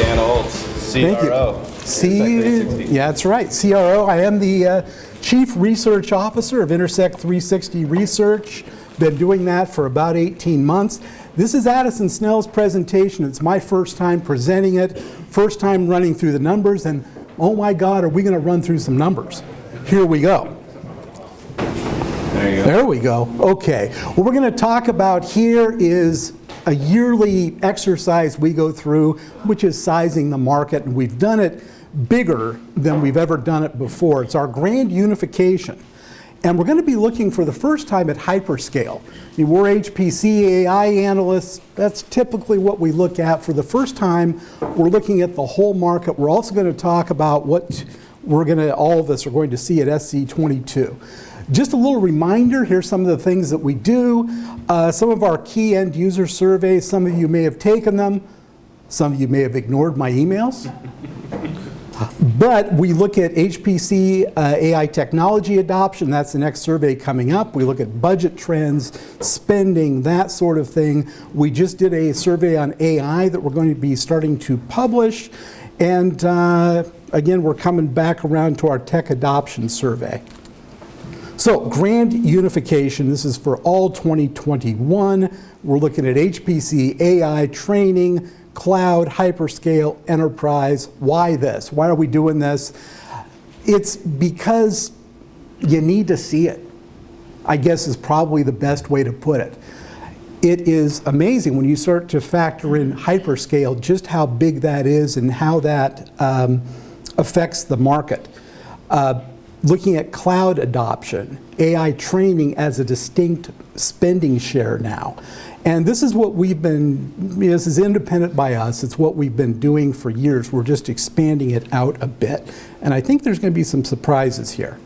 Dan Olds, CRO. Yeah, that's right, CRO. I am the Chief Research Officer of Intersect 360 Research. Been doing that for about 18 months. This is Addison Snell's presentation. It's my first time presenting it, first time running through the numbers, and oh my God, are we going to run through some numbers? Here we go. There you go. There we go. Okay. What we're going to talk about here is a yearly exercise we go through, which is sizing the market, and we've done it bigger than we've ever done it before. It's our grand unification. And we're going to be looking for the first time at hyperscale. We're HPC AI analysts. That's typically what we look at. For the first time, we're looking at the whole market. We're also going to talk about what all of us are going to see at SC22. Just a little reminder, here's some of the things that we do. Some of our key end user surveys, some of you may have taken them. Some of you may have ignored my emails. But we look at HPC AI technology adoption. That's the next survey coming up. We look at budget trends, spending, that sort of thing. We just did a survey on AI that we're going to be starting to publish. And again, we're coming back around to our tech adoption survey. So, grand unification, this is for all 2021. We're looking at HPC, AI, training, cloud, hyperscale, enterprise. Why this? Why are we doing this? It's because you need to see it, I guess is probably the best way to put it. It is amazing when you start to factor in hyperscale, just how big that is and how that affects the market. Looking at cloud adoption, AI training as a distinct spending share now. And this is what we've been, this is independent by us, it's what we've been doing for years. We're just expanding it out a bit. And I think there's going to be some surprises here.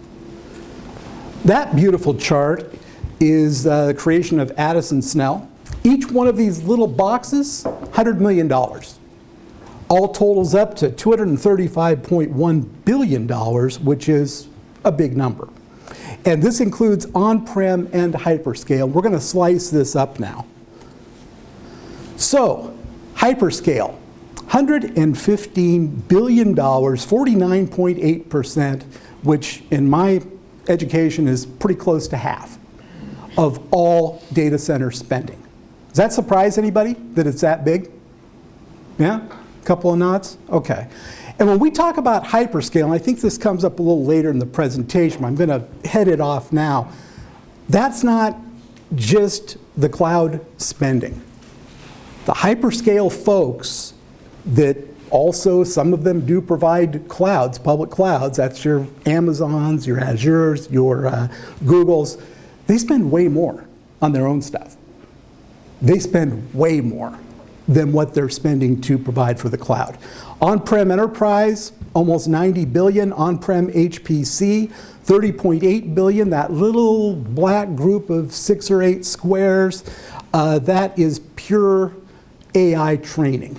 That beautiful chart is the creation of Addison Snell. Each one of these little boxes, $100 million. All totals up to $235.1 billion, which is a big number. And this includes on-prem and hyperscale. We're going to slice this up now. So, hyperscale, $115 billion, 49.8%, which in my education is pretty close to half of all data center spending. Does that surprise anybody that it's that big? Yeah? A couple of nods? Okay. And when we talk about hyperscale, and I think this comes up a little later in the presentation, but I'm going to head it off now. That's not just the cloud spending. The hyperscale folks that also, some of them do provide clouds, public clouds, that's your Amazons, your Azures, your Googles, they spend way more on their own stuff. They spend way more than what they're spending to provide for the cloud. On-prem enterprise, almost $90 billion. On-prem HPC, $30.8 billion. That little black group of 6 or 8 squares, that is pure AI training,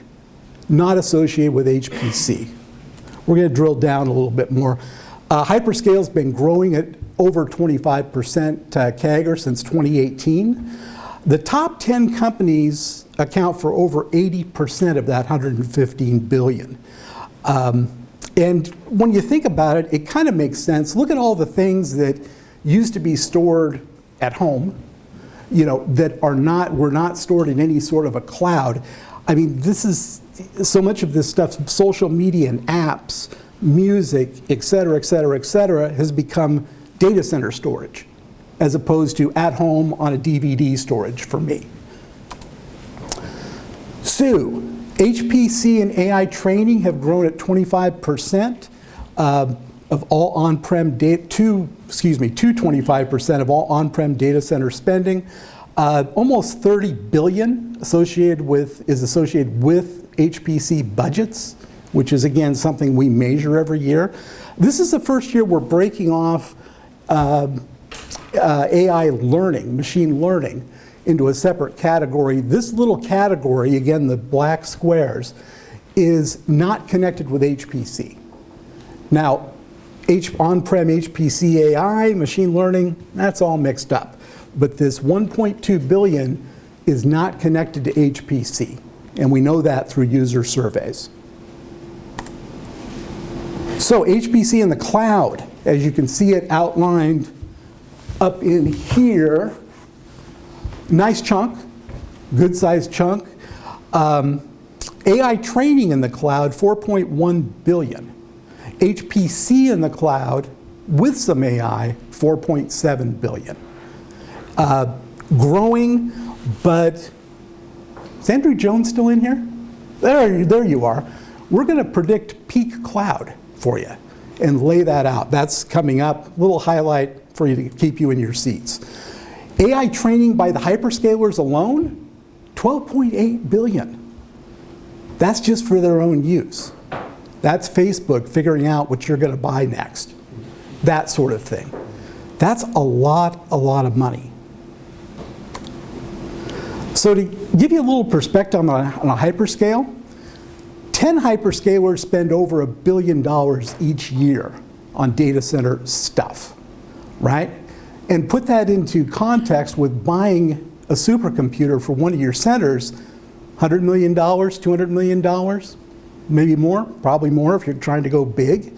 not associated with HPC. We're going to drill down a little bit more. Hyperscale's been growing at over 25% CAGR since 2018. The top 10 companies account for over 80% of that $115 billion. And when you think about it, it kind of makes sense. Look at all the things that used to be stored at home, that were not stored in any sort of a cloud. I mean, this is so much of this stuff, social media and apps, music, et cetera, has become data center storage, as opposed to at home on a DVD storage for me. So, HPC and AI training have grown at 25% of all on-prem data, to 25% of all on-prem data center spending. Almost $30 billion is associated with HPC budgets, which is again something we measure every year. This is the first year we're breaking off AI learning, machine learning, into a separate category. This little category, again, the black squares, is not connected with HPC. Now, on-prem HPC AI, machine learning, that's all mixed up. But this 1.2 billion is not connected to HPC, and we know that through user surveys. So HPC in the cloud, as you can see it outlined up in here, nice chunk, good sized chunk. AI training in the cloud, 4.1 billion. HPC in the cloud, with some AI, 4.7 billion. Growing, but is Andrew Jones still in here? There you are. We're going to predict peak cloud for you and lay that out. That's coming up. A little highlight for you to keep you in your seats. AI training by the hyperscalers alone, 12.8 billion. That's just for their own use. That's Facebook figuring out what you're going to buy next. That sort of thing. That's a lot of money. So to give you a little perspective on a hyperscale, 10 hyperscalers spend over $1 billion each year on data center stuff, right? And put that into context with buying a supercomputer for one of your centers, $100 million, $200 million, maybe more, probably more if you're trying to go big.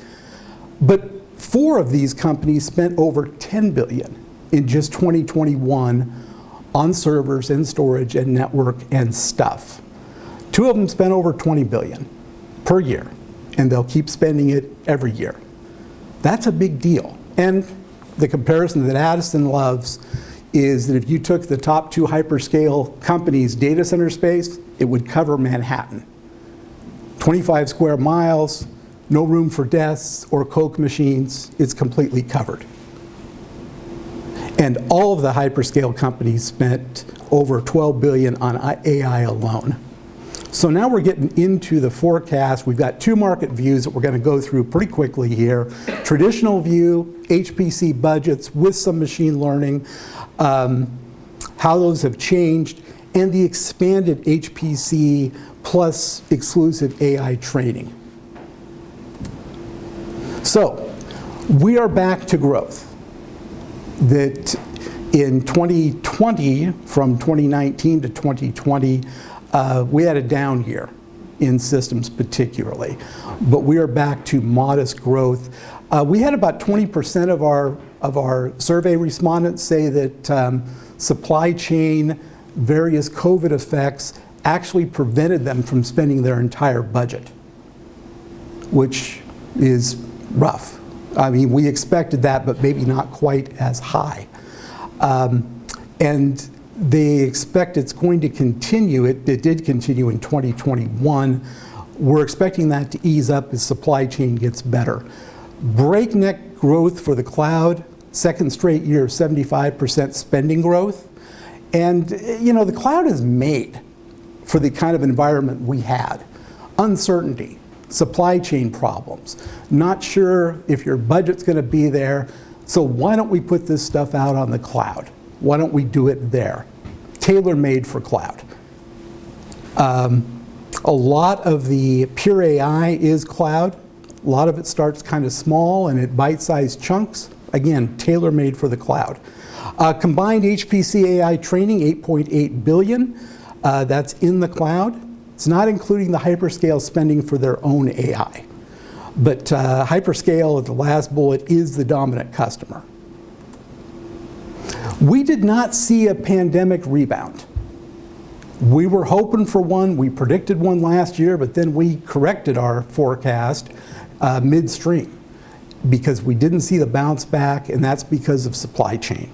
But 4 of these companies spent over $10 billion in just 2021 on servers and storage and network and stuff. 2 of them spent over $20 billion per year, and they'll keep spending it every year. That's a big deal. And the comparison that Addison loves is that if you took the top 2 hyperscale companies' data center space, it would cover Manhattan. 25 square miles, no room for desks or Coke machines, it's completely covered. And all of the hyperscale companies spent over $12 billion on AI alone. So now we're getting into the forecast. We've got 2 market views that we're going to go through pretty quickly here. Traditional view, HPC budgets with some machine learning, how those have changed, and the expanded HPC plus exclusive AI training. So we are back to growth. That in 2020, from 2019 to 2020, we had a down year in systems particularly, but we are back to modest growth. We had about 20% of our survey respondents say that supply chain, various COVID effects actually prevented them from spending their entire budget, which is rough. I mean, we expected that, but maybe not quite as high. And they expect it's going to continue. It did continue in 2021. We're expecting that to ease up as supply chain gets better. Breakneck growth for the cloud, second straight year of 75% spending growth. And you know, the cloud is made for the kind of environment we had. Uncertainty, supply chain problems, not sure if your budget's going to be there, so why don't we put this stuff out on the cloud? Why don't we do it there? Tailor-made for cloud. A lot of the pure AI is cloud. A lot of it starts kind of small and at bite-sized chunks. Again, tailor-made for the cloud. Combined HPC AI training, 8.8 billion. That's in the cloud. It's not including the hyperscale spending for their own AI. But hyperscale, at the last bullet, is the dominant customer. We did not see a pandemic rebound. We were hoping for one. We predicted one last year, but then we corrected our forecast midstream because we didn't see the bounce back, and that's because of supply chain.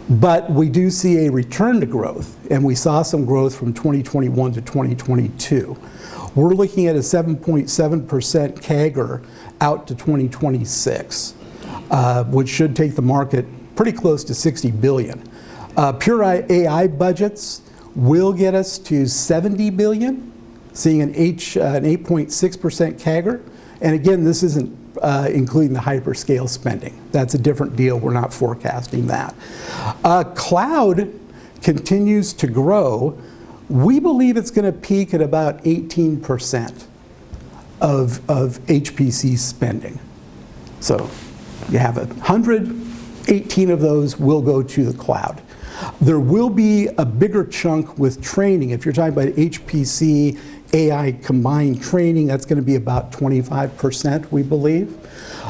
But we do see a return to growth, and we saw some growth from 2021 to 2022. We're looking at a 7.7% CAGR out to 2026, which should take the market pretty close to 60 billion. Pure AI budgets will get us to 70 billion, seeing an 8.6% CAGR. And again, this isn't including the hyperscale spending. That's a different deal. We're not forecasting that. Cloud continues to grow. We believe it's going to peak at about 18% of HPC spending. So you have 100, 18 of those will go to the cloud. There will be a bigger chunk with training. If you're talking about HPC AI combined training, that's going to be about 25%, we believe.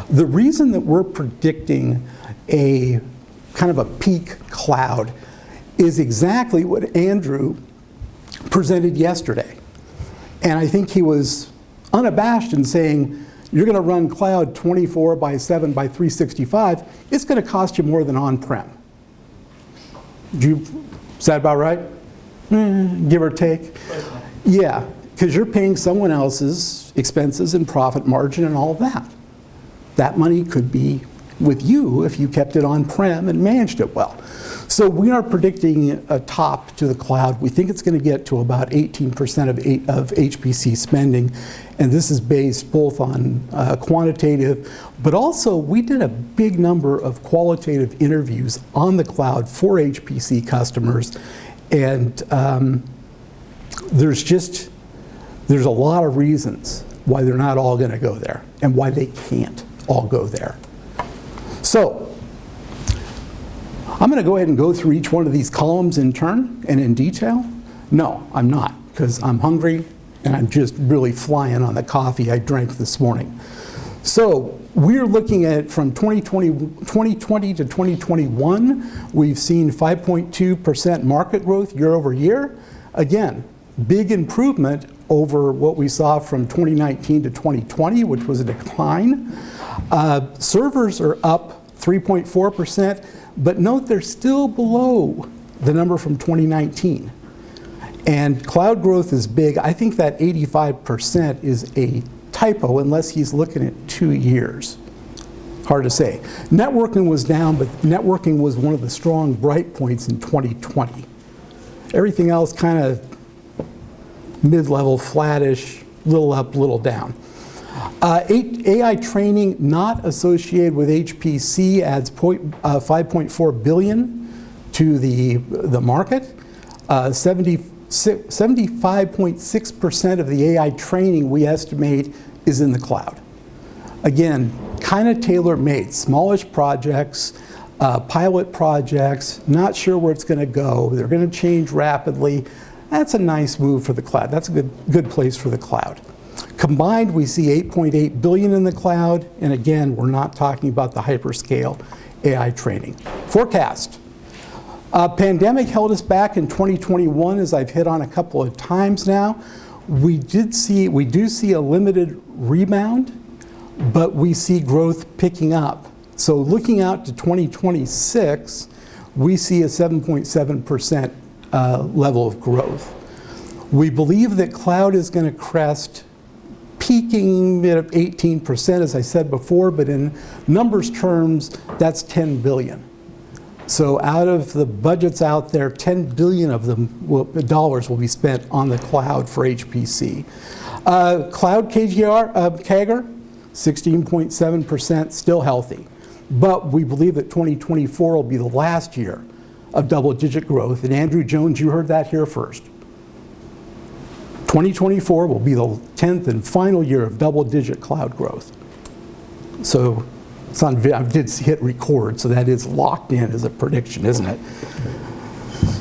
The reason that we're predicting a kind of a peak cloud is exactly what Andrew presented yesterday. And I think he was unabashed in saying, you're going to run cloud 24/7 by 365, it's going to cost you more than on-prem. Is that about right? Give or take? Yeah, because you're paying someone else's expenses and profit margin and all of that. That money could be with you if you kept it on-prem and managed it well. So we are predicting a top to the cloud. We think it's going to get to about 18% of HPC spending, and this is based both on quantitative, but also we did a big number of qualitative interviews on the cloud for HPC customers, and there's a lot of reasons why they're not all going to go there and why they can't all go there. So I'm going to go ahead and go through each one of these columns in turn and in detail. No, I'm not, because I'm hungry and I'm just really flying on the coffee I drank this morning. So we're looking at from 2020 to 2021, we've seen 5.2% market growth year over year. Again, big improvement over what we saw from 2019 to 2020, which was a decline. Servers are up 3.4%, but note they're still below the number from 2019. And cloud growth is big. I think that 85% is a typo unless he's looking at 2 years. Hard to say. Networking was down, but networking was one of the strong bright points in 2020. Everything else kind of mid-level, flattish, little up, little down. AI training not associated with HPC adds 5.4 billion to the market. 75.6% of the AI training we estimate is in the cloud. Again, kind of tailor-made, smallish projects, pilot projects, not sure where it's going to go. They're going to change rapidly. That's a nice move for the cloud. That's a good place for the cloud. Combined, we see 8.8 billion in the cloud, and again, we're not talking about the hyperscale AI training. Forecast. Pandemic held us back in 2021, as I've hit on a couple of times now. We do see a limited rebound, but we see growth picking up. So looking out to 2026, we see a 7.7% level of growth. We believe that cloud is going to crest, peaking at 18%, as I said before, but in numbers terms, that's 10 billion. So out of the budgets out there, 10 billion of them dollars will be spent on the cloud for HPC. Cloud CAGR, 16.7%, still healthy. But we believe that 2024 will be the last year of double-digit growth. And Andrew Jones, you heard that here first. 2024 will be the 10th and final year of double-digit cloud growth. So it's on, I did hit record, so that is locked in as a prediction, isn't it?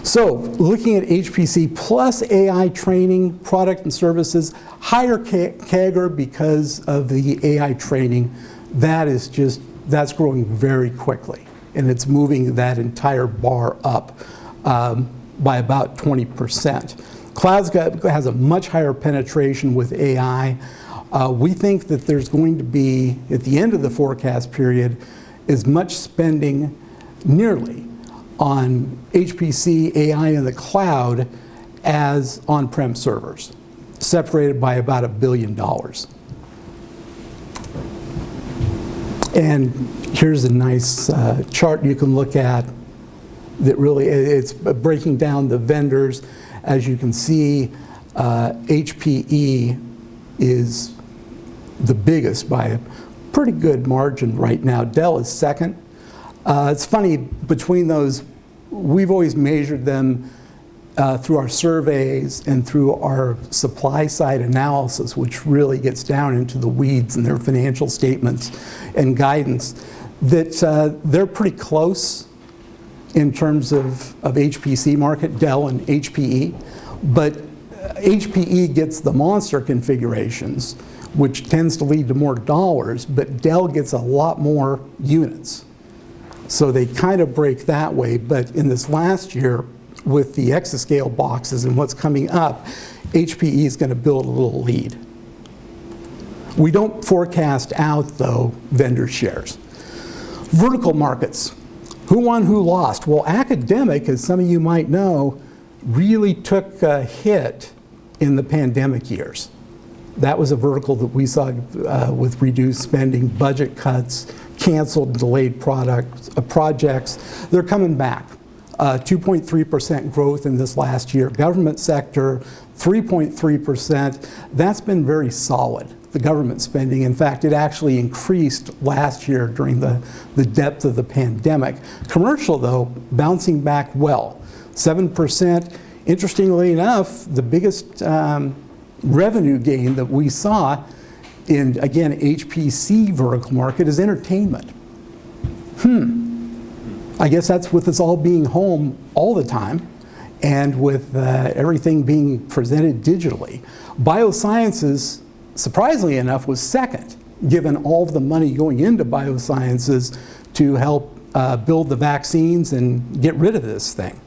So looking at HPC plus AI training, product and services, higher CAGR because of the AI training, that's growing very quickly. And it's moving that entire bar up by about 20%. Cloud has a much higher penetration with AI. We think that there's going to be, at the end of the forecast period, as much spending nearly on HPC, AI in the cloud as on-prem servers, separated by about $1 billion. And here's a nice chart you can look at that really, it's breaking down the vendors. As you can see, HPE is the biggest by a pretty good margin right now. Dell is second. It's funny, between those, we've always measured them through our surveys and through our supply side analysis, which really gets down into the weeds in their financial statements and guidance, that they're pretty close in terms of HPC market, Dell and HPE, but HPE gets the monster configurations, which tends to lead to more dollars, but Dell gets a lot more units. So they kind of break that way, but in this last year, with the exascale boxes and what's coming up, HPE is going to build a little lead. We don't forecast out, though, vendor shares. Vertical markets. Who won, who lost? Well, academic, as some of you might know, really took a hit in the pandemic years. That was a vertical that we saw with reduced spending, budget cuts, canceled and delayed projects. They're coming back. 2.3% growth in this last year. Government sector, 3.3%. That's been very solid, the government spending. In fact, it actually increased last year during the depth of the pandemic. Commercial, though, bouncing back well, 7%. Interestingly enough, the biggest revenue gain that we saw in, again, HPC vertical market is entertainment. I guess that's with us all being home all the time and with everything being presented digitally. Biosciences, surprisingly enough, was second, given all of the money going into biosciences to help build the vaccines and get rid of this thing.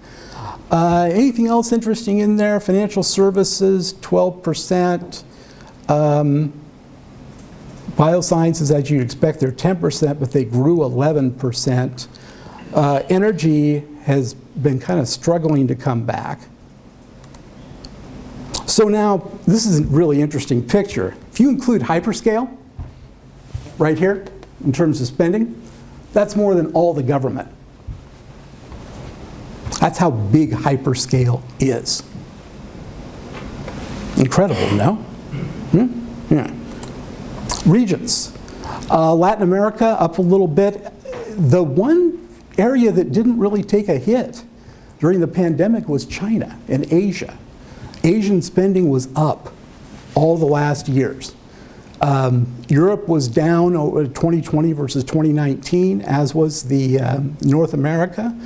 Anything else interesting in there? Financial services, 12%. Biosciences, as you'd expect, they're 10%, but they grew 11%. Energy has been kind of struggling to come back. So now, this is a really interesting picture. If you include hyperscale, right here, in terms of spending, that's more than all the government. That's how big hyperscale is. Incredible, no? Yeah. Regions. Latin America up a little bit. The one area that didn't really take a hit during the pandemic was China and Asia. Asian spending was up all the last years. Europe was down 2020 versus 2019, as was the North America,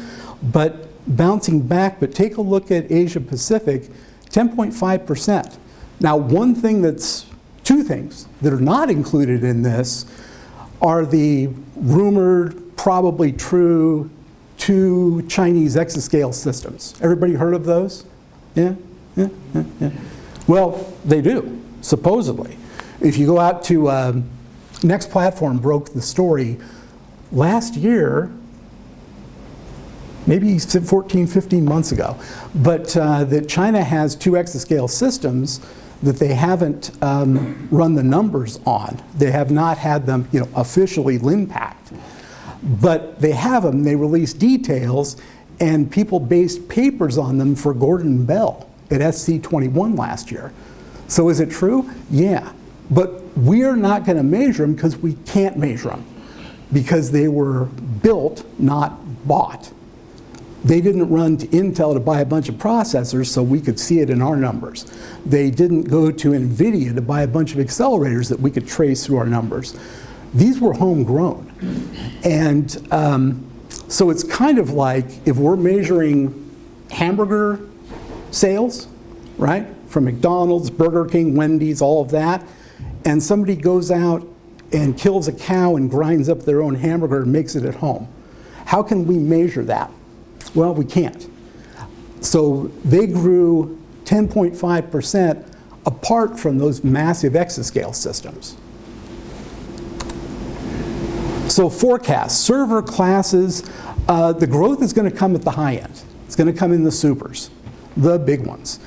but bouncing back. But take a look at Asia Pacific, 10.5%. Now, two things that are not included in this are the rumored, probably true, 2 Chinese exascale systems. Everybody heard of those? Yeah? Well, they do, supposedly. If you go out to Next Platform broke the story last year, maybe 14, 15 months ago, but that China has 2 exascale systems that they haven't run the numbers on. They have not had them, officially LINPAC'd. But they have them, they release details, and people based papers on them for Gordon Bell at SC21 last year. So is it true? Yeah. But we're not going to measure them because we can't measure them, because they were built, not bought. They didn't run to Intel to buy a bunch of processors so we could see it in our numbers. They didn't go to NVIDIA to buy a bunch of accelerators that we could trace through our numbers. These were homegrown. And so it's kind of like if we're measuring hamburger sales, right? From McDonald's, Burger King, Wendy's, all of that, and somebody goes out and kills a cow and grinds up their own hamburger and makes it at home. How can we measure that? Well, we can't. So they grew 10.5% apart from those massive exascale systems. So forecast, server classes, the growth is going to come at the high end. It's going to come in the supers, the big ones.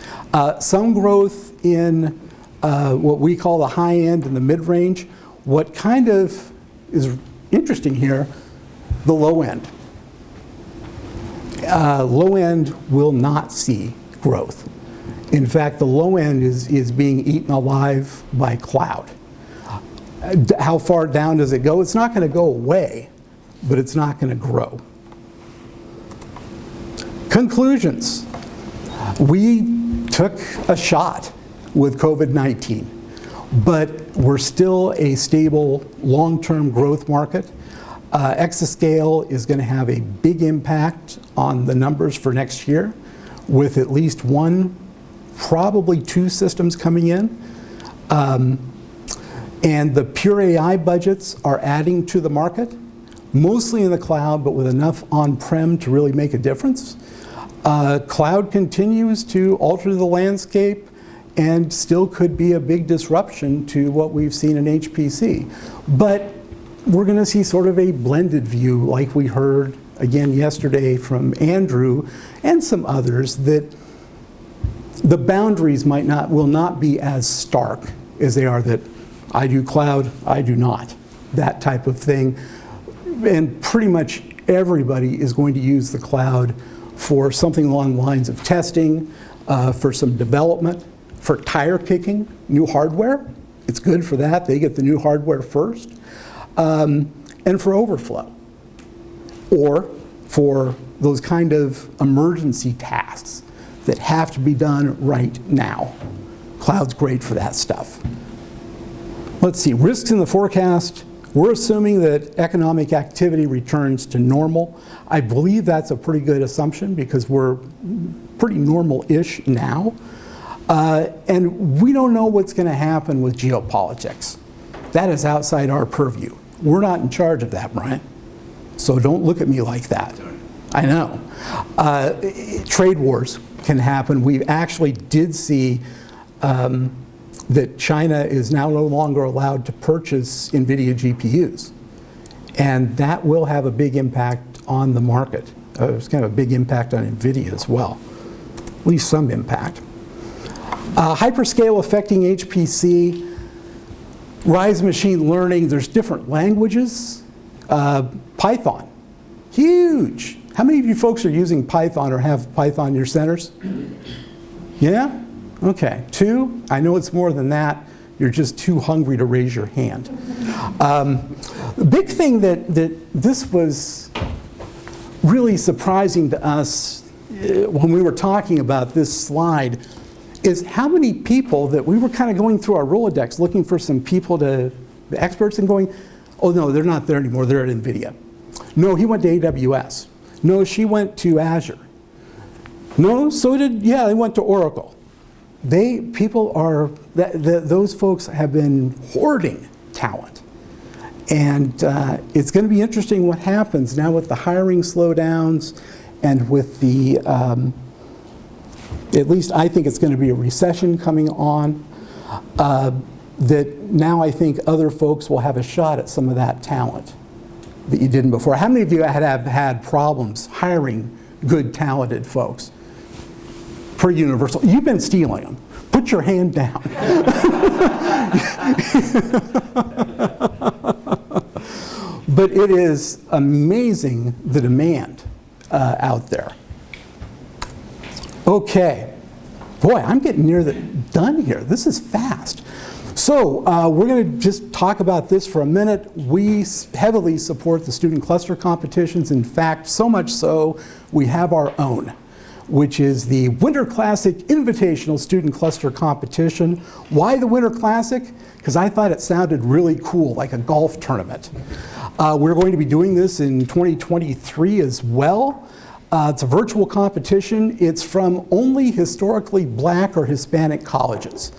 Some growth in what we call the high end and the mid-range. What kind of is interesting here, the low end. Low end will not see growth. In fact, the low end is being eaten alive by cloud. How far down does it go? It's not going to go away, but it's not going to grow. Conclusions. We took a shot with COVID-19, but we're still a stable long-term growth market. Exascale is going to have a big impact on the numbers for next year, with at least one probably 2 systems coming in. And the pure AI budgets are adding to the market, mostly in the cloud, but with enough on-prem to really make a difference. Cloud continues to alter the landscape and still could be a big disruption to what we've seen in HPC. But we're going to see sort of a blended view, like we heard again yesterday from Andrew and some others, that the boundaries will not be as stark as they are that I do cloud, I do not, that type of thing. And pretty much everybody is going to use the cloud for something along the lines of testing, for some development, for tire kicking, new hardware. It's good for that. They get the new hardware first. And for overflow, or for those kind of emergency tasks that have to be done right now. Cloud's great for that stuff. Let's see, risks in the forecast. We're assuming that economic activity returns to normal. I believe that's a pretty good assumption because we're pretty normal-ish now. And we don't know what's going to happen with geopolitics. That is outside our purview. We're not in charge of that, Brian. So don't look at me like that. I know. Trade wars can happen. We actually did see that China is now no longer allowed to purchase NVIDIA GPUs. And that will have a big impact on the market. It's going to have a big impact on NVIDIA as well, at least some impact. Hyperscale affecting HPC, rise of machine learning, there's different languages. Python, huge. How many of you folks are using Python or have Python in your centers? Yeah? Okay, 2? I know it's more than that. You're just too hungry to raise your hand. The big thing that this was really surprising to us when we were talking about this slide is how many people that we were kind of going through our Rolodex looking for some people the experts and going, oh no, they're not there anymore, they're at NVIDIA. No, he went to AWS. No, she went to Azure. No, they went to Oracle. Those folks have been hoarding talent. And it's going to be interesting what happens now with the hiring slowdowns and with the, at least I think it's going to be a recession coming on, that now I think other folks will have a shot at some of that talent that you didn't before. How many of you have had problems hiring good, talented folks? Per Universal. You've been stealing them. Put your hand down. But it is amazing the demand out there. Okay. Boy, I'm getting near done here. This is fast. So we're going to just talk about this for a minute. We heavily support the student cluster competitions. In fact, so much so, we have our own, which is the Winter Classic Invitational Student Cluster Competition. Why the Winter Classic? Because I thought it sounded really cool, like a golf tournament. We're going to be doing this in 2023 as well. It's a virtual competition. It's from only historically Black or Hispanic colleges.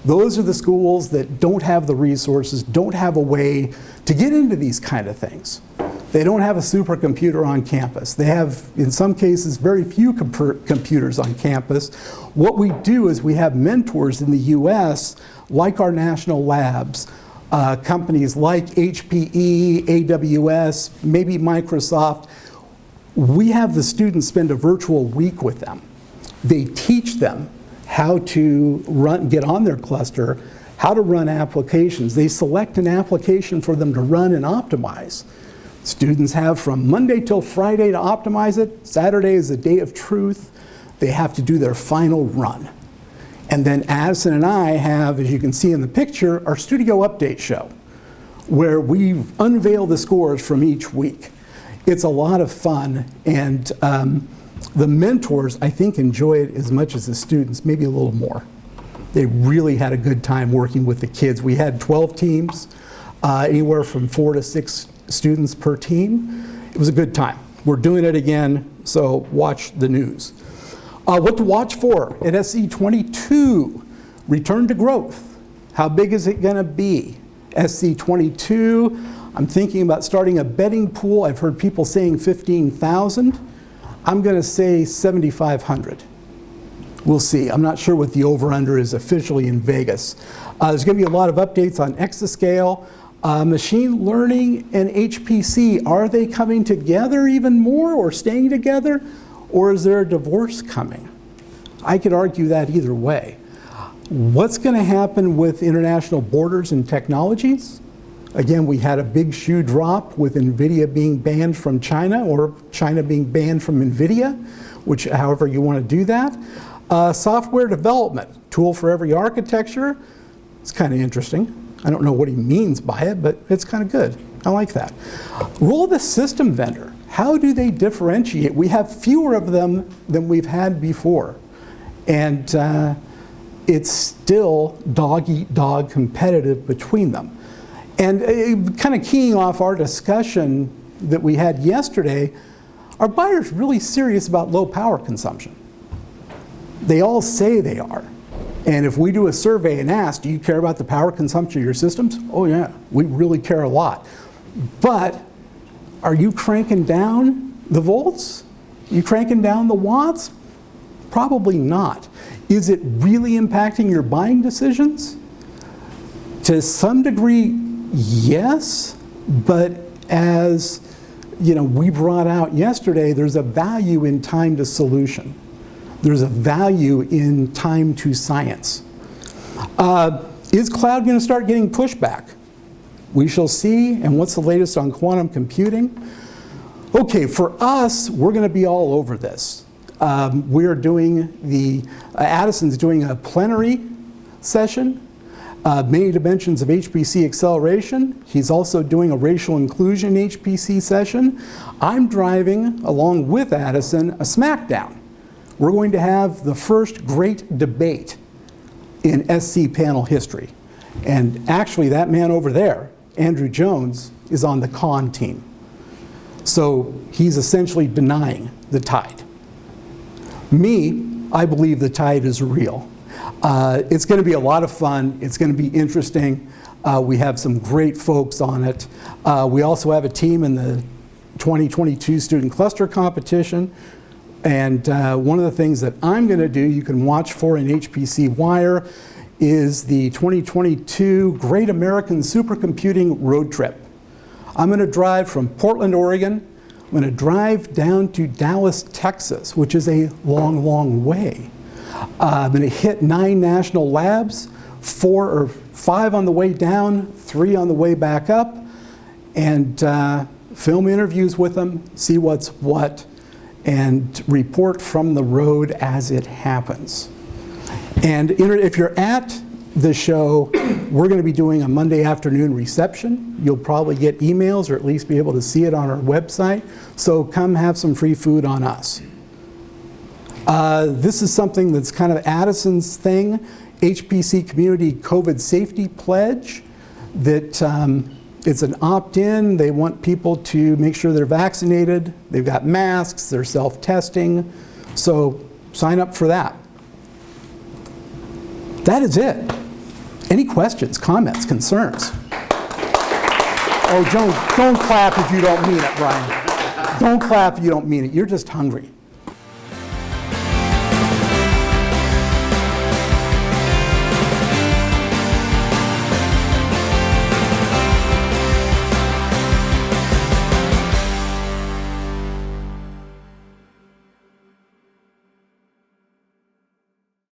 Those are the schools that don't have the resources, don't have a way to get into these kind of things. They don't have a supercomputer on campus. They have, in some cases, very few computers on campus. What we do is we have mentors in the US, like our national labs, companies like HPE, AWS, maybe Microsoft. We have the students spend a virtual week with them. They teach them how to get on their cluster, how to run applications. They select an application for them to run and optimize. Students have from Monday till Friday to optimize it. Saturday is the day of truth. They have to do their final run. And then Addison and I have, as you can see in the picture, our studio update show, where we unveil the scores from each week. It's a lot of fun, and the mentors, I think, enjoy it as much as the students, maybe a little more. They really had a good time working with the kids. We had 12 teams, anywhere from 4 to 6 students per team. It was a good time. We're doing it again, so watch the news. What to watch for at SC22, return to growth. How big is it going to be? SC22, I'm thinking about starting a betting pool. I've heard people saying 15,000. I'm going to say 7,500. We'll see. I'm not sure what the over-under is officially in Vegas. There's going to be a lot of updates on Exascale. Machine learning and HPC, are they coming together even more or staying together? Or is there a divorce coming? I could argue that either way. What's going to happen with international borders and technologies? Again, we had a big shoe drop with NVIDIA being banned from China or China being banned from NVIDIA, which however you want to do that. Software development, tool for every architecture. It's kind of interesting. I don't know what he means by it, but it's kind of good. I like that. Role of the system vendor. How do they differentiate? We have fewer of them than we've had before. And it's still dog-eat-dog competitive between them. And kind of keying off our discussion that we had yesterday, are buyers really serious about low power consumption? They all say they are. And if we do a survey and ask, do you care about the power consumption of your systems? Oh yeah, we really care a lot. But are you cranking down the volts? You cranking down the watts? Probably not. Is it really impacting your buying decisions? To some degree, yes, but as we brought out yesterday, there's a value in time to solution. There's a value in time to science. Is cloud going to start getting pushback? We shall see. And what's the latest on quantum computing? Okay, for us, we're going to be all over this. We're doing Addison's doing a plenary session, many dimensions of HPC acceleration. He's also doing a racial inclusion HPC session. I'm driving, along with Addison, a SmackDown. We're going to have the first great debate in SC panel history. And actually, that man over there, Andrew Jones, is on the con team. So he's essentially denying the tide. Me, I believe the tide is real. It's going to be a lot of fun. It's going to be interesting. We have some great folks on it. We also have a team in the 2022 Student Cluster Competition. And one of the things that I'm going to do, you can watch for in HPC Wire, is the 2022 Great American Supercomputing Road Trip. I'm going to drive from Portland, Oregon. I'm going to drive down to Dallas, Texas, which is a long, long way. I'm going to hit 9 national labs, 4 or 5 on the way down, 3 on the way back up, and film interviews with them, see what's what, and report from the road as it happens. And if you're at the show, we're going to be doing a Monday afternoon reception. You'll probably get emails or at least be able to see it on our website. So come have some free food on us. This is something that's kind of Addison's thing, HPC Community COVID Safety Pledge, that it's an opt-in. They want people to make sure they're vaccinated. They've got masks, they're self-testing. So sign up for that. That is it. Any questions, comments, concerns? Oh, don't clap if you don't mean it, Brian. Don't clap if you don't mean it. You're just hungry.